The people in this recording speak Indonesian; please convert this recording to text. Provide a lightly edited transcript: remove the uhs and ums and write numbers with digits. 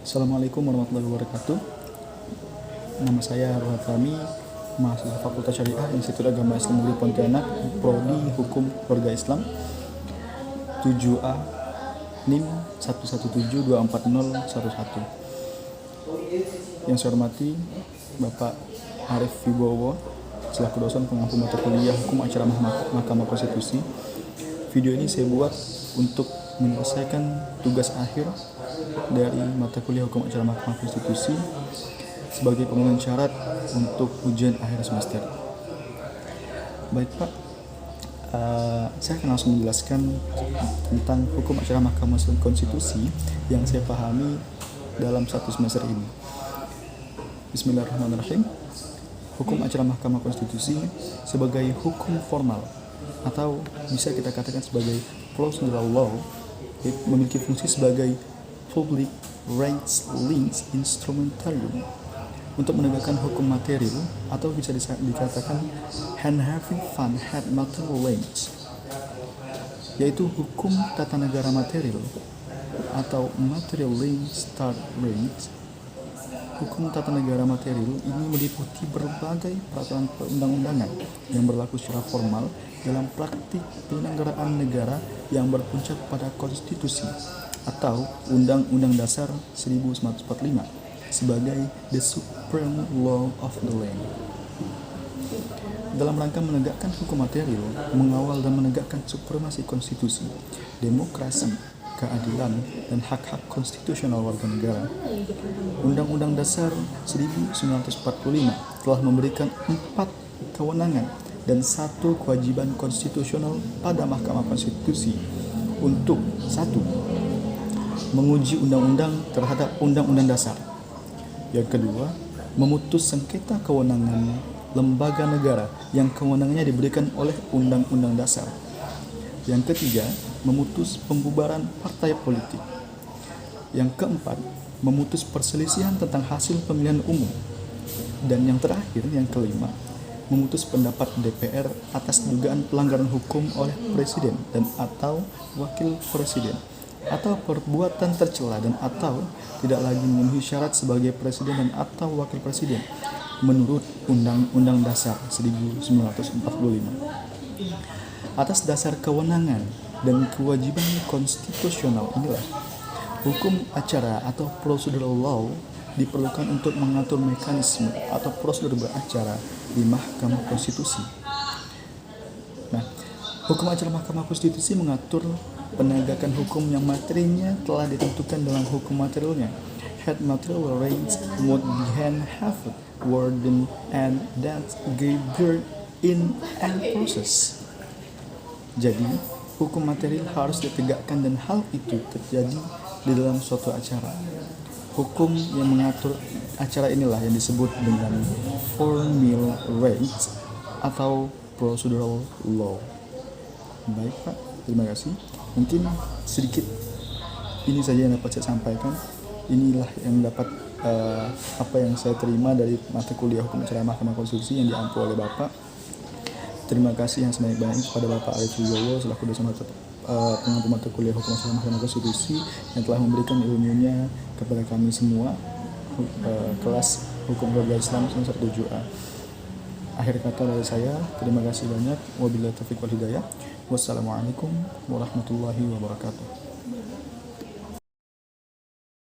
Assalamualaikum warahmatullahi wabarakatuh. Nama saya Rohat Fahmi, mahasiswa Fakultas Syariah Institut Agama Islam Negeri Pontianak, Prodi Hukum Keluarga Islam, 7A NIM 117240111. Yang saya hormati Bapak Arif Wibowo selaku dosen pengampu mata kuliah Hukum Acara Mahkamah Konstitusi. Video ini saya buat untuk menyelesaikan tugas akhir dari mata kuliah Hukum Acara Mahkamah Konstitusi sebagai pemenuhan syarat untuk ujian akhir semester. Baik Pak, saya akan langsung menjelaskan tentang Hukum Acara Mahkamah Konstitusi yang saya pahami dalam satu semester ini. Bismillahirrahmanirrahim. Hukum Acara Mahkamah Konstitusi sebagai hukum formal atau bisa kita katakan sebagai procedural law memiliki fungsi sebagai public rights links instrumentarium untuk menegakkan hukum material atau bisa dikatakan hand having fund head material links, yaitu hukum tata negara material atau material links start links. Hukum tata negara material ini meliputi berbagai peraturan perundang-undangan yang berlaku secara formal dalam praktik penyelenggaraan negara yang berpuncak pada konstitusi atau Undang-Undang Dasar 1945 sebagai the supreme law of the land. Dalam rangka menegakkan hukum material, mengawal dan menegakkan supremasi konstitusi, demokrasi, keadilan, dan hak-hak konstitusional warga negara, Undang-Undang Dasar 1945 telah memberikan 4 kewenangan dan 1 kewajiban konstitusional pada Mahkamah Konstitusi untuk 1. Menguji undang-undang terhadap Undang-Undang Dasar. Yang kedua, memutus sengketa kewenangan lembaga negara yang kewenangannya diberikan oleh Undang-Undang Dasar. Yang ketiga, memutus pembubaran partai politik. Yang keempat, memutus perselisihan tentang hasil pemilihan umum. Dan yang terakhir, yang kelima, memutus pendapat DPR atas dugaan pelanggaran hukum oleh presiden dan atau wakil presiden atau perbuatan tercela dan atau tidak lagi memenuhi syarat sebagai presiden dan atau wakil presiden menurut Undang-Undang Dasar 1945. Atas dasar kewenangan dan kewajiban konstitusional inilah hukum acara atau procedural law diperlukan untuk mengatur mekanisme atau prosedur beracara di Mahkamah Konstitusi. Nah, hukum acara Mahkamah Konstitusi mengatur penegakan hukum yang materinya telah ditentukan dalam hukum materialnya. Head material rights would be hand-haved, worded, and that gave birth in and process. Jadi, hukum material harus ditegakkan dan hal itu terjadi di dalam suatu acara. Hukum yang mengatur acara inilah yang disebut dengan formal rights atau procedural law. Baik Pak, terima kasih. Mungkin sedikit ini saja yang dapat saya sampaikan. Inilah yang dapat apa yang saya terima dari mata kuliah Hukum Acara Mahkamah Konstitusi yang diampu oleh Bapak. Terima kasih yang sebanyak-banyaknya kepada Bapak Arif Wibowo selaku dosen pengampu mata kuliah Hukum Acara Mahkamah Konstitusi yang telah memberikan ilmunya kepada kami semua kelas Hukum Keluarga Islam semester 7A. Akhir kata dari saya, terima kasih banyak. Wabillahi taufiq wal hidayah. Wassalamualaikum warahmatullahi wabarakatuh.